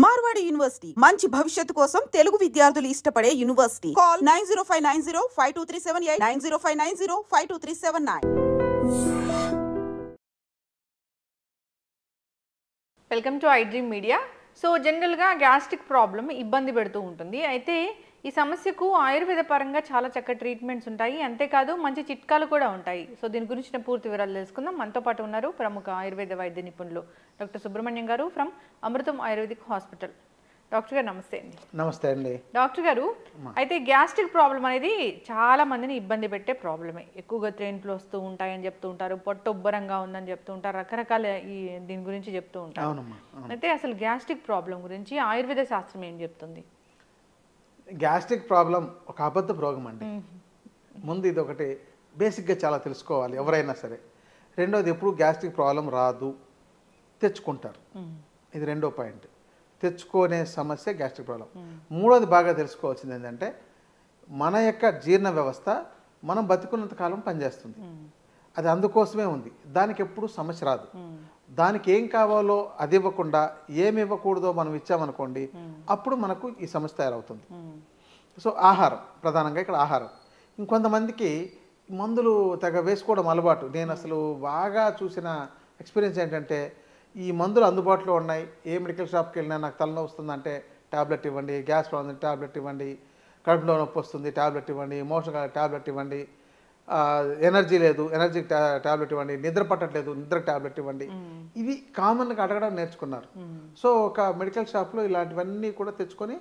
Marwadi university మంచి భవిష్యత్తు కోసం తెలుగు విద్యార్థులు ఇష్టపడే university. Call 9059052378 9059052379. Welcome to iDream media. So జనరల్గా గ్యాస్ట్రిక్ ప్రాబ్లం ఇబ్బంది పెడుతూ ఉంటుంది. అయితే ఈ సమస్యకు ఆయుర్వేద పరంగా చాలా చక్కటి ట్రీట్మెంట్స్ ఉంటాయి, అంతేకాదు మంచి చిట్కాలు కూడా ఉంటాయి. సో దీని గురించిన పూర్తి వివరాలు తెలుసుకుందాం. మనతో పాటు ఉన్నారు ప్రముఖ ఆయుర్వేద వైద్య నిపుణులు డాక్టర్ సుబ్రహ్మణ్యం గారు from Amrutham ayurvedic hospital. Doctor గారు నమస్తే అండి. నమస్తే అండి. డాక్టర్ గారు, అయితే గ్యాస్ట్రిక్ ప్రాబ్లం అనేది చాలా మందిని ఇబ్బంది పెట్టే ప్రాబ్లమే. ఎక్కువగా ట్రైన్లు వస్తూ ఉంటాయని చెప్తూ ఉంటారు, పొట్ట ఉబ్బరంగా ఉందని చెప్తూ ఉంటారు, రకరకాల దీని గురించి చెప్తూ ఉంటారు. అయితే అసలు గ్యాస్ట్రిక్ ప్రాబ్లం గురించి ఆయుర్వేద శాస్త్రం ఏం చెప్తుంది? గ్యాస్ట్రిక్ ప్రాబ్లం ఒక అబద్ధ రోగం అండి. ముందు ఇది ఒకటి బేసిక్గా చాలా తెలుసుకోవాలి ఎవరైనా సరే. రెండోది, ఎప్పుడు గ్యాస్ట్రిక్ ప్రాబ్లం రాదు, తెచ్చుకుంటారు. ఇది రెండో పాయింట్, తెచ్చుకునే సమస్య గ్యాస్ట్రిక్ ప్రాబ్లం. మూడోది బాగా తెలుసుకోవాల్సింది ఏంటంటే, మన యొక్క జీర్ణ వ్యవస్థ మనం బతికున్నంత కాలం పనిచేస్తుంది, అది అందుకోసమే ఉంది. దానికి ఎప్పుడు సమస్య రాదు. దానికి ఏం కావాలో అది ఇవ్వకుండా ఏమి ఇవ్వకూడదో మనం ఇచ్చామనుకోండి, అప్పుడు మనకు ఈ సమస్య తయారవుతుంది. సో ఆహారం ప్రధానంగా ఇక్కడ ఆహారం. ఇంకొంతమందికి మందులు తెగ వేసుకోవడం అలవాటు. నేను అసలు బాగా చూసిన ఎక్స్పీరియన్స్ ఏంటంటే, ఈ మందులు అందుబాటులో ఉన్నాయి, ఏ మెడికల్ షాప్కి వెళ్ళినా నాకు తలనొప్పి వస్తుందంటే ట్యాబ్లెట్ ఇవ్వండి, గ్యాస్ ప్రాబ్లం ట్యాబ్లెట్ ఇవ్వండి, కడుపులో నొప్పి వస్తుంది ట్యాబ్లెట్ ఇవ్వండి, మోషన్ ట్యాబ్లెట్ ఇవ్వండి, ఎనర్జీ లేదు ఎనర్జీ ట్యాబ్లెట్ ఇవ్వండి, నిద్ర పట్టట్లేదు నిద్ర ట్యాబ్లెట్ ఇవ్వండి. ఇవి కామన్గా అడగడం నేర్చుకున్నారు. సో ఒక మెడికల్ షాప్లో ఇలాంటివన్నీ కూడా తెచ్చుకొని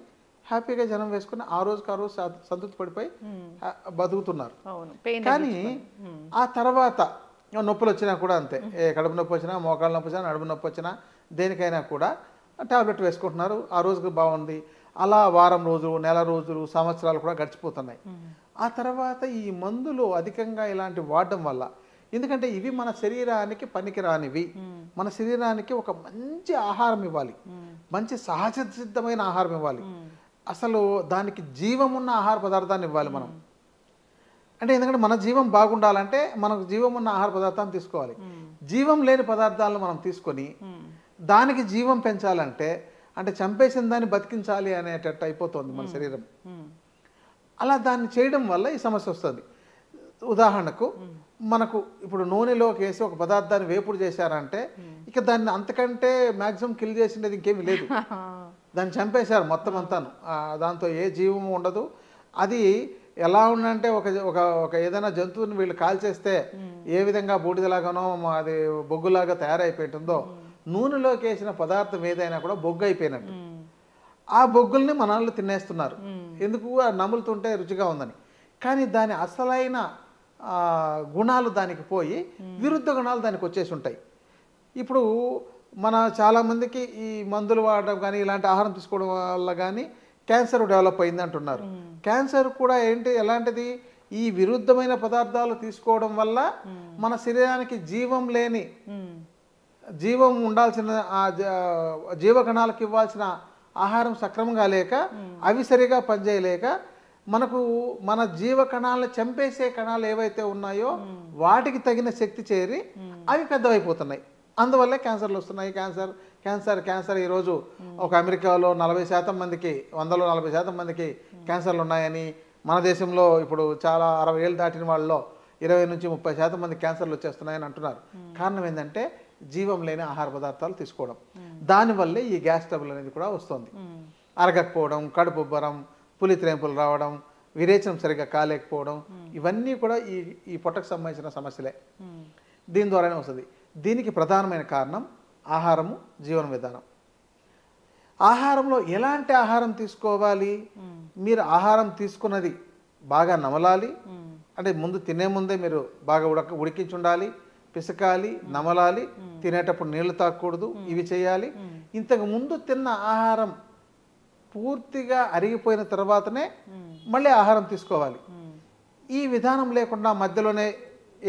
హ్యాపీగా జనం వేసుకుని ఆ రోజుకి ఆ రోజు సంతృప్తి పడిపోయి బతుకుతున్నారు. కానీ ఆ తర్వాత నొప్పులు వచ్చినా కూడా అంతే, కడుపు నొప్పి వచ్చినా, మోకాళ్ళ నొప్పి వచ్చినా, నడుము నొప్పి వచ్చినా, దేనికైనా కూడా ట్యాబ్లెట్ వేసుకుంటున్నారు, ఆ రోజుకి బాగుంది. అలా వారం రోజులు, నెల రోజులు, సంవత్సరాలు కూడా గడిచిపోతున్నాయి. ఆ తర్వాత ఈ మందులు అధికంగా ఇలాంటి వాడడం వల్ల, ఎందుకంటే ఇవి మన శరీరానికి పనికి రానివి, మన శరీరానికి ఒక మంచి ఆహారం ఇవ్వాలి, మంచి సహజ సిద్ధమైన ఆహారం ఇవ్వాలి, అసలు దానికి జీవమున్న ఆహార పదార్థాన్ని ఇవ్వాలి మనం. అంటే ఎందుకంటే మన జీవం బాగుండాలంటే మనకు జీవం ఉన్న ఆహార పదార్థాన్ని తీసుకోవాలి. జీవం లేని పదార్థాలను మనం తీసుకొని దానికి జీవం పెంచాలంటే, అంటే చంపేసిన దాన్ని బతికించాలి అనేటట్టు అయిపోతుంది మన శరీరం. అలా దాన్ని చేయడం వల్ల ఈ సమస్య వస్తుంది. ఉదాహరణకు మనకు ఇప్పుడు నూనెలోకి వేసి ఒక పదార్థాన్ని వేపుడు చేశారంటే, ఇక దాన్ని అంతకంటే మ్యాక్సిమం కిల్ చేసినది ఇంకేమీ లేదు, దాన్ని చంపేశారు మొత్తం అంతాను, దాంతో ఏ జీవము ఉండదు. అది ఎలా ఉందంటే ఒక ఏదైనా జంతువుని వీళ్ళు కాల్చేస్తే ఏ విధంగా బూడిదలాగానో అది బొగ్గులాగా తయారైపోయింటుందో, నూనెలోకి వేసిన పదార్థం ఏదైనా కూడా బొగ్గు అయిపోయినట్టు. ఆ బొగ్గుల్ని మన వాళ్ళు తినేస్తున్నారు, ఎందుకు? నములుతుంటే రుచిగా ఉందని. కానీ దాని అసలైన గుణాలు దానికి పోయి విరుద్ధ గుణాలు దానికి వచ్చేసి ఉంటాయి. ఇప్పుడు మన చాలామందికి ఈ మందులు వాడడం కానీ ఇలాంటి ఆహారం తీసుకోవడం వల్ల కానీ క్యాన్సర్ డెవలప్ అయింది అంటున్నారు. క్యాన్సర్ కూడా ఎలాంటిది? ఈ విరుద్ధమైన పదార్థాలు తీసుకోవడం వల్ల మన శరీరానికి జీవం లేని, జీవం ఉండాల్సిన జీవకణాలకు ఇవ్వాల్సిన ఆహారం సక్రమంగా లేక, అవి సరిగా పనిచేయలేక, మనకు మన జీవకణాలను చంపేసే కణాలు ఏవైతే ఉన్నాయో వాటికి తగిన శక్తి చేరి అవి పెద్దవైపోతున్నాయి. అందువల్లే క్యాన్సర్లు వస్తున్నాయి. క్యాన్సర్ ఈరోజు ఒక అమెరికాలో 40% మందికి, 140% మందికి క్యాన్సర్లు ఉన్నాయని, మన దేశంలో ఇప్పుడు చాలా 60 ఏళ్ళు దాటిన వాళ్ళలో 20 నుంచి 30% మంది క్యాన్సర్లు వచ్చేస్తున్నాయని అంటున్నారు. కారణం ఏంటంటే జీవం లేని ఆహార పదార్థాలు తీసుకోవడం. దానివల్లే ఈ గ్యాస్ ట్రబుల్ అనేది కూడా వస్తుంది. అరగకపోవడం, కడుపు ఉబ్బరం, పులిత్రేంపులు రావడం, విరేచనం సరిగ్గా కాలేకపోవడం, ఇవన్నీ కూడా ఈ పొట్టకు సంబంధించిన సమస్యలే. దీని ద్వారానే వస్తుంది. దీనికి ప్రధానమైన కారణం ఆహారము, జీవన విధానం. ఆహారంలో ఎలాంటి ఆహారం తీసుకోవాలి? మీరు ఆహారం తీసుకున్నది బాగా నమలాలి, అంటే ముందు తినే ముందే మీరు బాగా ఉడికించి ఉండాలి, పిసకాలి, నమలాలి, తినేటప్పుడు నీళ్లు తాగకూడదు, ఇవి చేయాలి. ఇంతకు ముందు తిన్న ఆహారం పూర్తిగా అరిగిపోయిన తర్వాతనే మళ్ళీ ఆహారం తీసుకోవాలి. ఈ విధానం లేకుండా మధ్యలోనే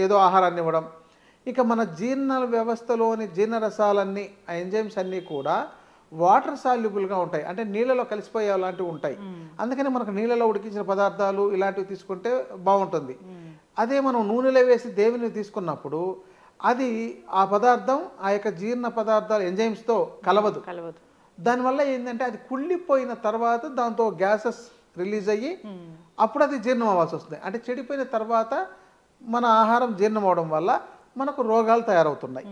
ఏదో ఆహారాన్ని ఇవ్వడం, ఇక మన జీర్ణ వ్యవస్థలోని జీర్ణరసాలన్నీ, ఆ ఎంజైమ్స్ అన్నీ కూడా వాటర్ సాల్యుబుల్గా ఉంటాయి, అంటే నీళ్ళలో కలిసిపోయే లాంటివి ఉంటాయి. అందుకని మనకు నీళ్ళలో ఉడికించిన పదార్థాలు ఇలాంటివి తీసుకుంటే బాగుంటుంది. అదే మనం నూనెలో వేసి దేవిని తీసుకున్నప్పుడు అది ఆ పదార్థం ఆ యొక్క జీర్ణ పదార్థాలు ఎంజైమ్స్తో కలవదు. దానివల్ల ఏంటంటే అది కుళ్ళిపోయిన తర్వాత దాంతో గ్యాసెస్ రిలీజ్ అయ్యి అప్పుడు అది జీర్ణం అవ్వాల్సి వస్తుంది. అంటే చెడిపోయిన తర్వాత మన ఆహారం జీర్ణం అవడం వల్ల మనకు రోగాలు తయారవుతున్నాయి.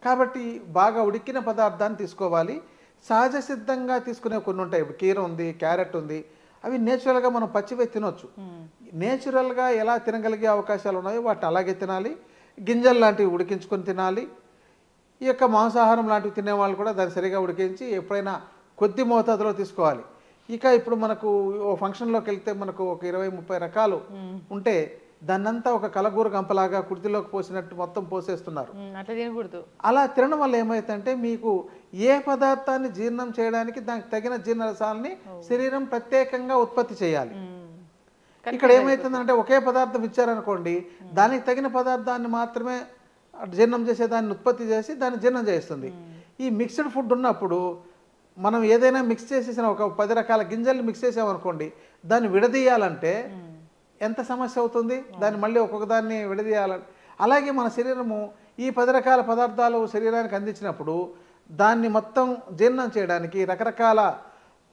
కాబట్టి బాగా ఉడికిన పదార్థాన్ని తీసుకోవాలి. సహజ సిద్ధంగా తీసుకునే కొన్ని ఉంటాయి. ఇప్పుడు కీర ఉంది, క్యారెట్ ఉంది, అవి నేచురల్గా మనం పచ్చివే తినొచ్చు. నేచురల్గా ఎలా తినగలిగే అవకాశాలు ఉన్నాయో వాటిని అలాగే తినాలి. గింజలు లాంటివి ఉడికించుకొని తినాలి. ఈ యొక్క మాంసాహారం లాంటివి తినేవాళ్ళు కూడా దాన్ని సరిగా ఉడికించి ఎప్పుడైనా కొద్ది మోతాదులో తీసుకోవాలి. ఇక ఇప్పుడు మనకు ఓ ఫంక్షన్లోకి వెళ్తే మనకు ఒక 20-30 రకాలు ఉంటే దాన్నంతా ఒక కలగూర గంపలాగా కుర్తిలోకి పోసినట్టు మొత్తం పోసేస్తున్నారు. అట్లా తినకూడదు. అలా తినడం వల్ల ఏమైతుందంటే మీకు ఏ పదార్థాన్ని జీర్ణం చేయడానికి దానికి తగిన జీర్ణరసాలని శరీరం ప్రత్యేకంగా ఉత్పత్తి చేయాలి. ఇక్కడ ఏమవుతుందంటే ఒకే పదార్థం ఇచ్చారనుకోండి, దానికి తగిన పదార్థాన్ని మాత్రమే జీర్ణం చేసే దాన్ని ఉత్పత్తి చేసి దాన్ని జీర్ణం చేస్తుంది. ఈ మిక్స్డ్ ఫుడ్ ఉన్నప్పుడు మనం ఏదైనా మిక్స్ చేసేసిన ఒక 10 రకాల గింజల్ని మిక్స్ చేసామనుకోండి, దాన్ని విడదీయాలంటే ఎంత సమస్య అవుతుంది. దాన్ని మళ్ళీ ఒక్కొక్క దాన్ని విడదీయాలని. అలాగే మన శరీరము ఈ 10 రకాల పదార్థాలు శరీరానికి అందించినప్పుడు దాన్ని మొత్తం జీర్ణం చేయడానికి రకరకాల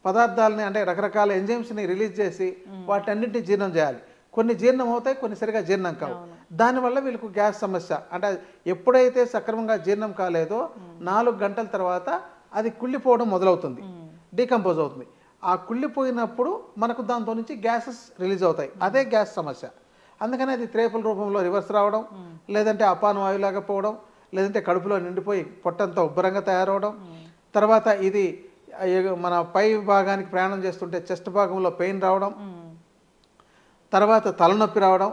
పదార్థాలని అంటే రకరకాల ఎంజైమ్స్ని రిలీజ్ చేసి వాటన్నింటినీ జీర్ణం చేయాలి. కొన్ని జీర్ణం అవుతాయి, కొన్ని సరిగా జీర్ణం కావు. దానివల్ల వీళ్ళకు గ్యాస్ సమస్య. అంటే ఎప్పుడైతే సక్రమంగా జీర్ణం కాలేదో 4 గంటల తర్వాత అది కుళ్ళిపోవడం మొదలవుతుంది, డీకంపోజ్ అవుతుంది. ఆ కుళ్ళిపోయినప్పుడు మనకు దాంతో నుంచి గ్యాసెస్ రిలీజ్ అవుతాయి. అదే గ్యాస్ సమస్య. అందుకని అది త్రేపుల రూపంలో రివర్స్ రావడం, లేదంటే అపాన వాయులాగా పోవడం, లేదంటే కడుపులో నిండిపోయి పొట్టంతా ఉబ్బరంగా తయారవడం, తర్వాత ఇది మన పై భాగానికి ప్రయాణం చేస్తుంటే చెస్ట్ భాగంలో పెయిన్ రావడం, తర్వాత తలనొప్పి రావడం.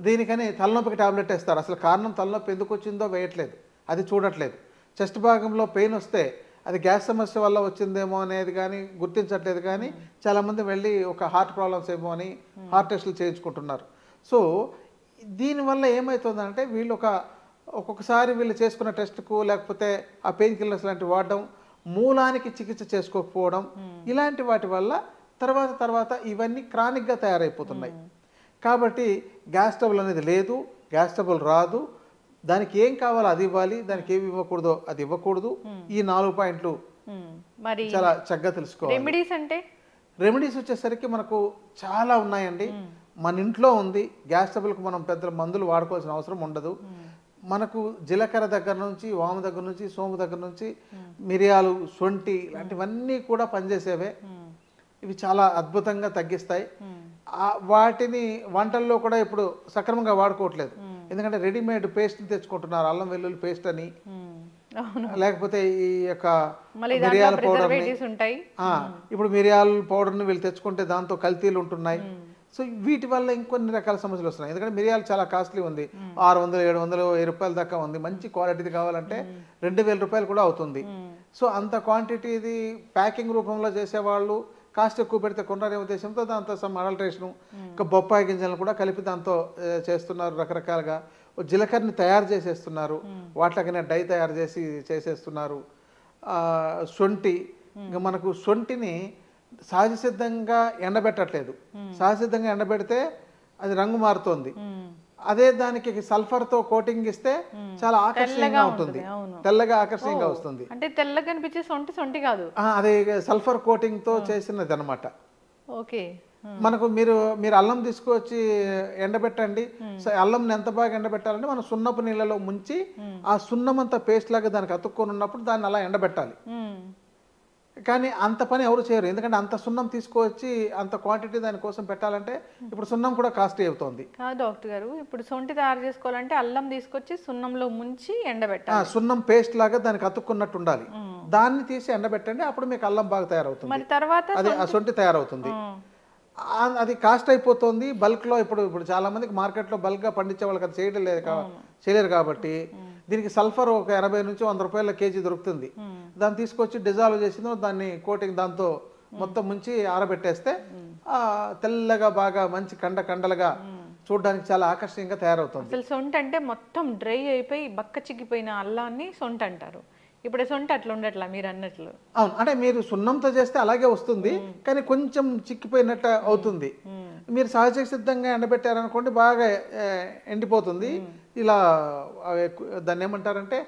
దీనికని తలనొప్పికి టాబ్లెట్ వేస్తారు. అసలు కారణం తలనొప్పి ఎందుకు వచ్చిందో వేయట్లేదు, అది చూడట్లేదు. చెస్ట్ భాగంలో పెయిన్ వస్తే అది గ్యాస్ సమస్య వల్ల వచ్చిందేమో అనేది కానీ గుర్తించట్లేదు. కానీ చాలామంది వెళ్ళి ఒక హార్ట్ ప్రాబ్లమ్స్ ఏమో అని హార్ట్ టెస్టులు చేయించుకుంటున్నారు. సో దీనివల్ల ఏమవుతుందంటే వీళ్ళు ఒక్కొక్కసారి వీళ్ళు చేసుకున్న టెస్ట్కు లేకపోతే ఆ పెయిన్ కిల్లర్స్ లాంటివి వాడడం, మూలానికి చికిత్స చేసుకోకపోవడం, ఇలాంటి వాటి వల్ల తర్వాత ఇవన్నీ క్రానిక్గా తయారైపోతున్నాయి. కాబట్టి గ్యాస్ ట్రబుల్ అనేది లేదు, గ్యాస్ ట్రబుల్ రాదు. దానికి ఏం కావాలో అది ఇవ్వాలి, దానికి ఏమి ఇవ్వకూడదో అది ఇవ్వకూడదు. ఈ 4 పాయింట్లు మరి చాలా చక్కగా తెలుసుకోవాలి. రెమెడీస్ అంటే రెమెడీస్ వచ్చేసరికి మనకు చాలా ఉన్నాయండి. మన ఇంట్లో ఉంది. గ్యాస్ ట్రబుల్కి మనం పెద్ద మందులు వాడుకోవాల్సిన అవసరం ఉండదు. మనకు జీలకర్ర దగ్గర నుంచి, వాము దగ్గర నుంచి, సోము దగ్గర నుంచి, మిరియాలు, సొంటి ఇలాంటివన్నీ కూడా పనిచేసేవే. ఇవి చాలా అద్భుతంగా తగ్గిస్తాయి. వాటిని వంటల్లో కూడా ఇప్పుడు సక్రమంగా వాడుకోవట్లేదు. ఎందుకంటే రెడీమేడ్ పేస్ట్ తెచ్చుకుంటున్నారు, అల్లం వెల్లుల్లి పేస్ట్ అని, లేకపోతే ఈ యొక్క మిరియాల పౌడర్ని. ఇప్పుడు మిరియాల పౌడర్ని వీళ్ళు తెచ్చుకుంటే దాంతో కల్తీలు ఉంటున్నాయి. సో వీటి వల్ల ఇంకొన్ని రకాల సమస్యలు వస్తున్నాయి. ఎందుకంటే మిరియాలు చాలా కాస్ట్లీ ఉంది, 600, 700, 1000 రూపాయల దాకా ఉంది. మంచి క్వాలిటీది కావాలంటే 2000 రూపాయలు కూడా అవుతుంది. సో అంత క్వాంటిటీది ప్యాకింగ్ రూపంలో చేసేవాళ్ళు కాస్ట్ ఎక్కువ పెడితే కొనరనే ఉద్దేశంతో దాంతో సమ్ అడల్ట్రేషను, ఇంకా బొప్పాయి గింజలను కూడా కలిపి దాంతో చేస్తున్నారు. రకరకాలుగా జీలకర్రని తయారు చేసేస్తున్నారు, వాటికనే డై తయారు చేసేస్తున్నారు. సొంటి, ఇంకా మనకు సొంటిని సహజ సిద్ధంగా ఎండబెట్టట్లేదు. సహజ సిద్ధంగా ఎండబెడితే అది రంగు మారుతుంది. అదే దానికి సల్ఫర్తో కోటింగ్ ఇస్తే చాలా ఆకర్షణీయంగా ఉంటుంది, తెల్లగా ఆకర్షణీయంగా వస్తుంది. అంటే తెల్లగా కనిపించే సొంటి కాదు, అదే సల్ఫర్ కోటింగ్తో చేసినది అనమాట. ఓకే. మనకు మీరు అల్లం తీసుకొచ్చి ఎండబెట్టండి. అల్లంని ఎంత బాగా ఎండబెట్టాలంటే మనం సున్నపు నీళ్ళలో ముంచి ఆ సున్నం అంతా పేస్ట్ లాగా దానికి అతుక్కొని ఉన్నప్పుడు దాన్ని అలా ఎండబెట్టాలి. కానీ అంత పని ఎవరు చేయరు. ఎందుకంటే అంత సున్నం తీసుకొచ్చి అంత క్వాంటిటీ దానికోసం పెట్టాలంటే ఇప్పుడు సున్నం కూడా కాస్ట్లీ అవుతుంది. డాక్టర్ గారు, ఇప్పుడు సొంటి తయారు చేసుకోవాలంటే అల్లం తీసుకొచ్చి సున్నంలో ముంచి ఎండబెట్టాలి. సున్నం పేస్ట్ లాగా దానికి అతుక్కున్నట్టు ఉండాలి. దాన్ని తీసి ఎండబెట్టండి, అప్పుడు మీకు అల్లం బాగా తయారవుతుంది. మరి తర్వాత అదే ఆ సొంటి తయారవుతుంది. అది కాస్ట్ అయిపోతుంది బల్క్లో. ఇప్పుడు చాలా మందికి మార్కెట్లో బల్క్గా పండించే వాళ్ళకి అది చేయలేరు కాబట్టి దీనికి సల్ఫర్ ఒక 80 నుంచి 100 రూపాయల కేజీ దొరుకుతుంది. దాన్ని తీసుకొచ్చి డిజాల్వ్ చేసిందో దాన్ని కోటింగ్ దాంతో మొత్తం ముంచి ఆరబెట్టేస్తే తెల్లగా బాగా మంచి కండలుగా చూడడానికి చాలా ఆకర్షణీయంగా తయారవుతుంది. అసలు సొంట అంటే మొత్తం డ్రై అయిపోయి బక్క చిక్కిపోయిన అల్లాన్ని సొంట అంటారు. ఇప్పుడు సొంట అట్లా ఉండట్లా మీరు అన్నట్లు. అవును, అంటే మీరు సున్నంతో చేస్తే అలాగే వస్తుంది, కానీ కొంచెం చిక్కిపోయినట్టు అవుతుంది. మీరు సహజ సిద్ధంగా ఎండబెట్టారనుకోండి బాగా ఎండిపోతుంది. ఇలా దాన్ని ఏమంటారంటే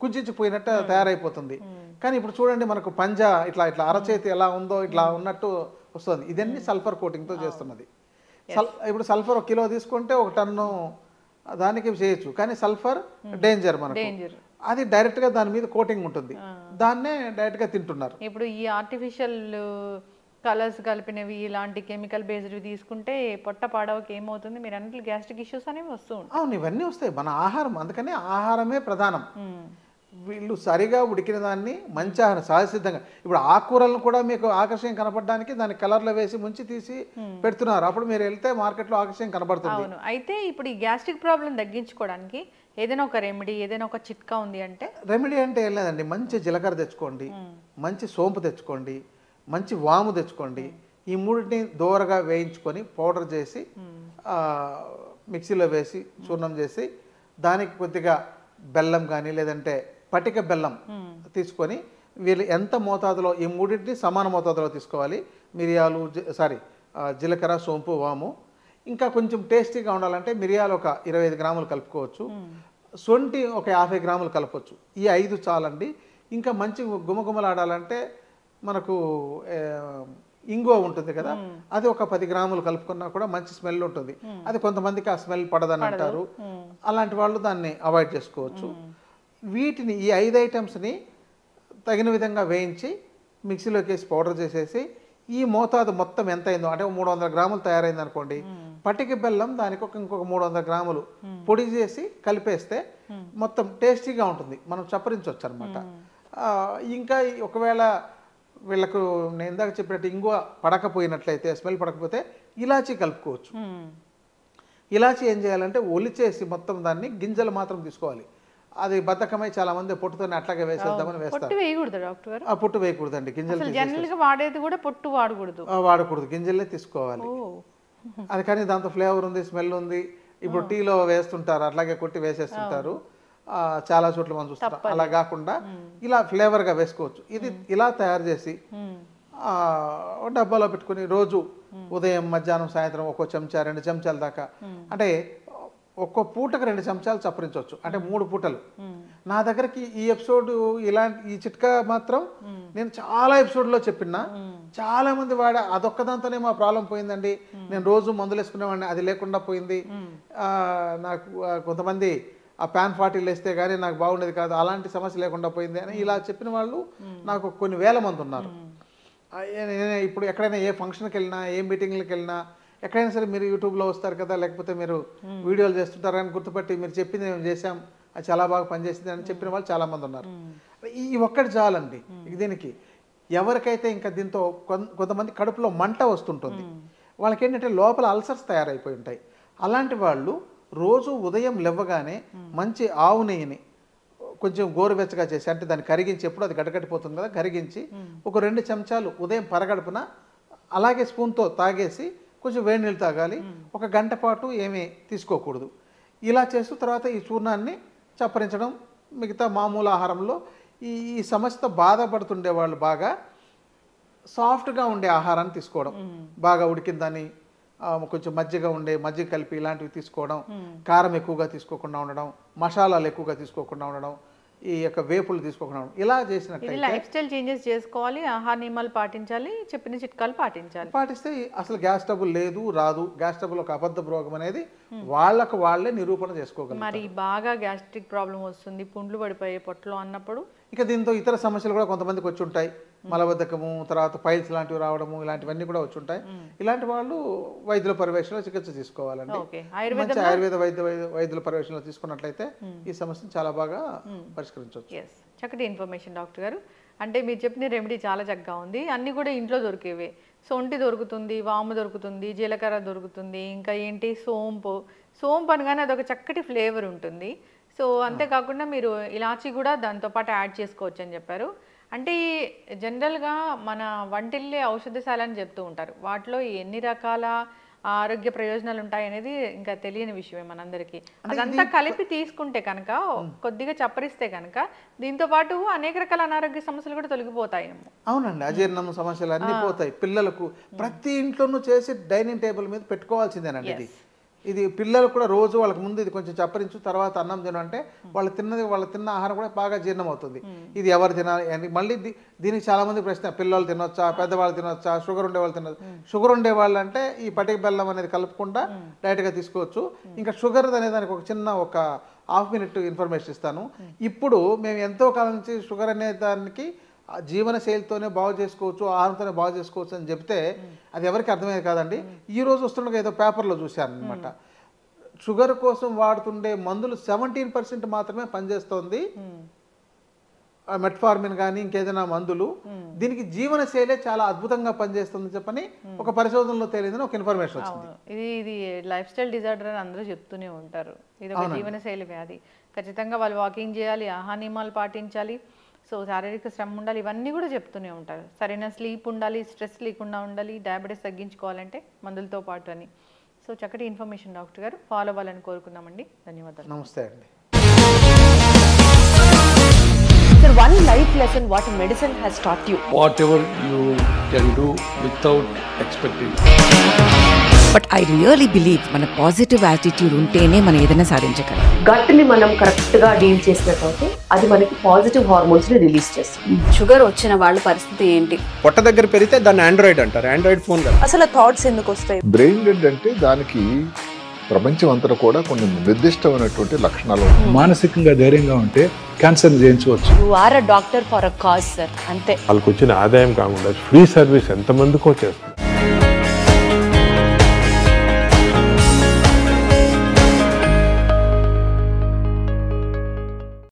కుంచిపోయినట్టు తయారైపోతుంది. కానీ ఇప్పుడు చూడండి మనకు పంజా ఇట్లా ఇట్లా అరచేతి ఎలా ఉందో ఇట్లా ఉన్నట్టు వస్తుంది. ఇదన్నీ సల్ఫర్ కోటింగ్తో చేస్తున్నది. ఇప్పుడు సల్ఫర్ 1 కిలో తీసుకుంటే 1 టన్ను దానికి చేయొచ్చు, కానీ సల్ఫర్ డేంజర్ మనకు. అది డైరెక్ట్గా దాని మీద కోటింగ్ ఉంటుంది, దాన్నే డైరెక్ట్గా తింటున్నారు. ఇప్పుడు ఈ ఆర్టిఫిషియల్ కలర్స్ కలిపినవి ఇలాంటి కెమికల్ బేస్డ్వి తీసుకుంటే పొట్ట పాడవకి ఏమవుతుంది, మీరు అన్నట్లు గ్యాస్ట్రిక్ ఇష్యూస్ అనేవి వస్తూ ఉంటాయి. అవును, ఇవన్నీ వస్తాయి. మన ఆహారం, అందుకనే ఆహారమే ప్రధానం. వీళ్ళు సరిగా ఉడికిన దాన్ని మంచి ఆహారం సహజసిద్ధంగా, ఇప్పుడు ఆకుకూరలను కూడా మీకు ఆకర్షణ కనపడడానికి దాని కలర్లో వేసి ముంచి తీసి పెడుతున్నారు. అప్పుడు మీరు వెళ్తే మార్కెట్లో ఆకర్షణ కనపడుతుంది. అవును. అయితే ఇప్పుడు ఈ గ్యాస్ట్రిక్ ప్రాబ్లం తగ్గించుకోవడానికి ఏదైనా ఒక రెమెడీ, ఏదైనా ఒక చిట్కా ఉంది అంటే? రెమెడీ అంటే ఏం లేదండి, మంచి జీలకర్ర తెచ్చుకోండి, మంచి సోంపు తెచ్చుకోండి, మంచి వాము తెచ్చుకోండి. ఈ మూడింటిని దోరగా వేయించుకొని పౌడర్ చేసి మిక్సీలో వేసి చూర్ణం చేసి దానికి కొద్దిగా బెల్లం కానీ లేదంటే పటిక బెల్లం తీసుకొని వీళ్ళు ఎంత మోతాదులో ఈ మూడింటిని సమాన మోతాదులో తీసుకోవాలి. మిరియాలు జీలకర్ర, సోంపు, వాము. ఇంకా కొంచెం టేస్టీగా ఉండాలంటే మిరియాలు ఒక 25 గ్రాములు కలుపుకోవచ్చు, సొంటి ఒక 50 గ్రాములు కలపవచ్చు. ఈ 5 చాలండి. ఇంకా మంచి గుమగుమలాడాలంటే మనకు ఇంగువ ఉంటుంది కదా, అది ఒక 10 గ్రాములు కలుపుకున్నా కూడా మంచి స్మెల్ ఉంటుంది. అది కొంతమందికి ఆ స్మెల్ పడదని అంటారు, అలాంటి వాళ్ళు దాన్ని అవాయిడ్ చేసుకోవచ్చు. వీటిని ఈ 5 ఐటమ్స్ని తగిన విధంగా వేయించి మిక్సీలోకి వేసి పౌడర్ చేసేసి ఈ మోతాదు మొత్తం ఎంత అయిందో, అంటే 300 గ్రాములు తయారైంది అనుకోండి, పటిక బెల్లం దానికి ఇంకొక 300 గ్రాములు పొడి చేసి కలిపేస్తే మొత్తం టేస్టీగా ఉంటుంది, మనం చప్పరించవచ్చు అనమాట. ఇంకా ఒకవేళ వీళ్ళకు నేను ఇందాక చెప్పినట్టు ఇంగువ పడకపోయినట్లయితే, స్మెల్ పడకపోతే ఇలాచీ కలుపుకోవచ్చు. ఇలాచీ ఏం చేయాలంటే ఒలిచేసి మొత్తం దాన్ని గింజలు మాత్రం తీసుకోవాలి. అది బద్ధకమై చాలా మంది పొట్టుతోనే అట్లాగే వేసేద్దామని వేస్తారు. పొట్టు వేయకూడదండి, గింజలు వాడకూడదు, గింజలే తీసుకోవాలి. అది కానీ దాంతో ఫ్లేవర్ ఉంది, స్మెల్ ఉంది. ఇప్పుడు టీలో వేస్తుంటారు, అట్లాగే కొట్టి వేసేస్తుంటారు, చాలా చోట్ల మనం చూస్తాం. అలా కాకుండా ఇలా ఫ్లేవర్గా వేసుకోవచ్చు. ఇది ఇలా తయారు చేసి డబ్బాలో పెట్టుకుని రోజు ఉదయం, మధ్యాహ్నం, సాయంత్రం 1 చెంచా 2 చెంచాల దాకా, అంటే ఒక్కో పూటకు 2 చెంచాలు చప్పరించవచ్చు, అంటే 3 పూటలు. నా దగ్గరికి ఈ ఎపిసోడ్ ఈ చిట్కా మాత్రం నేను చాలా ఎపిసోడ్లో చెప్పినా, చాలా మంది అదొక్కదాంతోనే మా ప్రాబ్లం పోయిందండి, నేను రోజు మందులు వేసుకునేవాడిని, అది లేకుండా పోయింది, నాకు కొంతమంది ఆ ప్యాన్ 40 వేస్తే కానీ నాకు బాగుండేది కాదు, అలాంటి సమస్య లేకుండా పోయింది అని ఇలా చెప్పిన వాళ్ళు నాకు కొన్ని వేల మంది ఉన్నారు. ఇప్పుడు ఎక్కడైనా ఏ ఫంక్షన్కి వెళ్ళినా, ఏ మీటింగ్లకు వెళ్ళినా, ఎక్కడైనా సరే మీరు యూట్యూబ్లో వస్తారు కదా, లేకపోతే మీరు వీడియోలు చేస్తుంటారు అని గుర్తుపట్టి మీరు చెప్పింది మేము చేసాం, అది చాలా బాగా పనిచేసింది అని చెప్పిన వాళ్ళు చాలామంది ఉన్నారు. ఈ ఒక్కటి చాలండి దీనికి. ఎవరికైతే ఇంకా దీంతో కొంతమంది కడుపులో మంట వస్తుంటుంది, వాళ్ళకి ఏంటంటే లోపల అల్సర్స్ తయారైపోయి ఉంటాయి. అలాంటి వాళ్ళు రోజు ఉదయం లేవగానే మంచి ఆవు నెయ్యిని కొంచెం గోరువెచ్చగా చేసి, అంటే దాన్ని కరిగించి, ఎప్పుడు అది గడగట్టిపోతుంది కదా, కరిగించి ఒక 2 చెంచాలు ఉదయం పరగడుపున అలాగే స్పూన్తో తాగేసి కొంచెం వేడి నీళ్ళు తాగాలి. 1 గంట పాటు ఏమీ తీసుకోకూడదు. ఇలా చేస్తూ తర్వాత ఈ చూర్ణాన్ని చప్పరించడం. మిగతా మామూలు ఆహారంలో ఈ సమస్యతో బాధపడుతుండే వాళ్ళు బాగా సాఫ్ట్గా ఉండే ఆహారాన్ని తీసుకోవడం, బాగా ఉడికిందని కొంచెం మజ్జిగ కలిపి ఇలాంటివి తీసుకోవడం, కారం ఎక్కువగా తీసుకోకుండా ఉండడం, మసాలాలు ఎక్కువగా తీసుకోకుండా ఉండడం, ఈ యొక్క వేపులు తీసుకోకుండా ఉండడం, ఇలా చేసినట్లయితే లైఫ్ స్టైల్ చేంజెస్ చేసుకోవాలి, ఆహార నియమాలు పాటించాలి, చెప్పిన చిట్కాలు పాటిస్తే అసలు గ్యాస్ ట్రబుల్ రాదు. గ్యాస్ ట్రబుల్ ఒక అబద్ధ రోగం అనేది వాళ్ళకు వాళ్ళే నిరూపణ చేసుకోగలరు. మరి బాగా గ్యాస్ట్రిక్ ప్రాబ్లం వస్తుంది, పుండ్లు పడిపోయే పొట్టలో అన్నప్పుడు ఇక దీంతో ఇతర సమస్యలు కూడా కొంతమందికి వచ్చి ఉంటాయి. మలబద్ధకము, తర్వాత పైల్స్ లాంటివి రావడము, ఇలాంటివన్నీ కూడా వచ్చి ఉంటాయి. ఇలాంటి వాళ్ళు వైద్యుల పర్యవేక్షణలో చికిత్స తీసుకోవాలండి. మంచి ఆయుర్వేద వైద్యుల పర్యవేక్షణలో తీసుకున్నట్లయితే ఈ సమస్యను చాలా బాగా పరిష్కరించవచ్చు. చక్కటి ఇన్ఫర్మేషన్ డాక్టర్ గారు. అంటే మీరు చెప్పిన రెమెడీ చాలా చక్కగా ఉంది. అన్నీ కూడా ఇంట్లో దొరికేవే. సొంటి దొరుకుతుంది, వాము దొరుకుతుంది, జీలకర్ర దొరుకుతుంది, ఇంకా ఏంటి సోంపు అనగానే అదొక చక్కటి ఫ్లేవర్ ఉంటుంది. సో అంతేకాకుండా మీరు ఇలాచీ కూడా దాంతోపాటు యాడ్ చేసుకోవచ్చు అని చెప్పారు. అంటే జనరల్గా మన వంటిల్లే ఔషధశాల అని చెప్తూ ఉంటారు, వాటిలో ఎన్ని రకాల ఆరోగ్య ప్రయోజనాలు ఉంటాయి అనేది ఇంకా తెలియని విషయమే మనందరికీ. అదంతా కలిపి తీసుకుంటే కనుక, కొద్దిగా చప్పరిస్తే కనుక దీంతో పాటు అనేక రకాల అనారోగ్య సమస్యలు కూడా తొలగిపోతాయి. అవునండి, అజీర్ణం సమస్యలు అన్నీ పోతాయి. పిల్లలకు ప్రతి ఇంట్లోనూ చేసి డైనింగ్ టేబుల్ మీద పెట్టుకోవాల్సిందేనండి. ఇది ఇది పిల్లలు కూడా రోజు వాళ్ళకి ముందు ఇది కొంచెం చప్పరించు తర్వాత అన్నం తిన అంటే వాళ్ళు తిన్న ఆహారం కూడా బాగా జీర్ణం అవుతుంది. ఇది ఎవరు తినాలి అని మళ్ళీ దీనికి చాలామంది ప్రశ్న, పిల్లలు తినొచ్చా, పెద్దవాళ్ళు తినొచ్చా, షుగర్ ఉండేవాళ్ళు తినొచ్చు. షుగర్ ఉండేవాళ్ళు అంటే ఈ పటిక బెల్లం అనేది కలుపుకుండా డైరెక్ట్గా తీసుకోవచ్చు. ఇంకా షుగర్ అనే దానికి ఒక చిన్న ఒక హాఫ్ మినిట్ ఇన్ఫర్మేషన్ ఇస్తాను. ఇప్పుడు మేము ఎంతో కాలం నుంచి షుగర్ అనే దానికి జీవన శైలితోనే బాగు చేసుకోవచ్చు, ఆహారంతోనే బాగు చేసుకోవచ్చు అని చెప్తే అది ఎవరికి అర్థమయ్యేది కాదండి. ఈ రోజు వస్తుండగా ఏదో పేపర్లో చూశాను అనమాట, షుగర్ కోసం వాడుతుండే మందులు 17% మాత్రమే పనిచేస్తుంది, మెట్ఫార్మిన్ కానీ ఇంకేదైనా మందులు, దీనికి జీవన శైలే చాలా అద్భుతంగా పనిచేస్తుంది చెప్పని ఒక పరిశోధనలో తేలిందని ఒక ఇన్ఫర్మేషన్ వచ్చింది. ఇది లైఫ్ స్టైల్ డిజార్డర్ అని అందరూ చెప్తూనే ఉంటారు. ఇది ఒక జీవనశైలి వ్యాధి. ఖచ్చితంగా వాళ్ళు వాకింగ్ చేయాలి, ఆహార నియమాలు పాటించాలి, సో శారీరక శ్రమ ఉండాలి, ఇవన్నీ కూడా చెప్తూనే ఉంటారు. సరైన స్లీప్ ఉండాలి, స్ట్రెస్ లేకుండా ఉండాలి, డయాబెటీస్ తగ్గించుకోవాలంటే మందులతో పాటు అని. సో చక్కటి ఇన్ఫర్మేషన్ డాక్టర్ గారు, ఫాలో అవ్వాలని కోరుకున్నామండి. ధన్యవాదాలు. నమస్తే అండి. Sir, one life lesson what medicine has taught you. Whatever you can do without expecting. But I really believe మన పాజిటివ్ యాటిట్యూడ్ ఉంటేనే మనం ఏదైనా సాధించగలం. గట్ ని మనం కరెక్ట్ గా డీల్ చేసినట్లయితే అది మనకి పాజిటివ్ హార్మోన్స్ ని రిలీజ్ చేస్తుంది. షుగర్ వచ్చిన వాళ్ళ పరిస్థితి ఏంటి? పొట్ట దగ్గర పెరిగితే దాన్ని ఆండ్రాయిడ్ అంటారు, ఆండ్రాయిడ్ ఫోన్ కదా. అసలు థాట్స్ ఎందుకు వస్తాయి? బ్రెయిన్ డెడ్ అంటే దానికి ప్రపంచం అంతా కూడా కొన్ని నిర్దిష్టమైనటువంటి లక్షణాలు. మానసికంగా ధైర్యంగా ఉంటే క్యాన్సర్ జయించవచ్చు. You are a doctor for a cause sir, అంతే. వాళ్ళకి వచ్చిన ఆదాయం కాకుండా ఫ్రీ సర్వీస్ ఎంతమందికో చేస్తారు.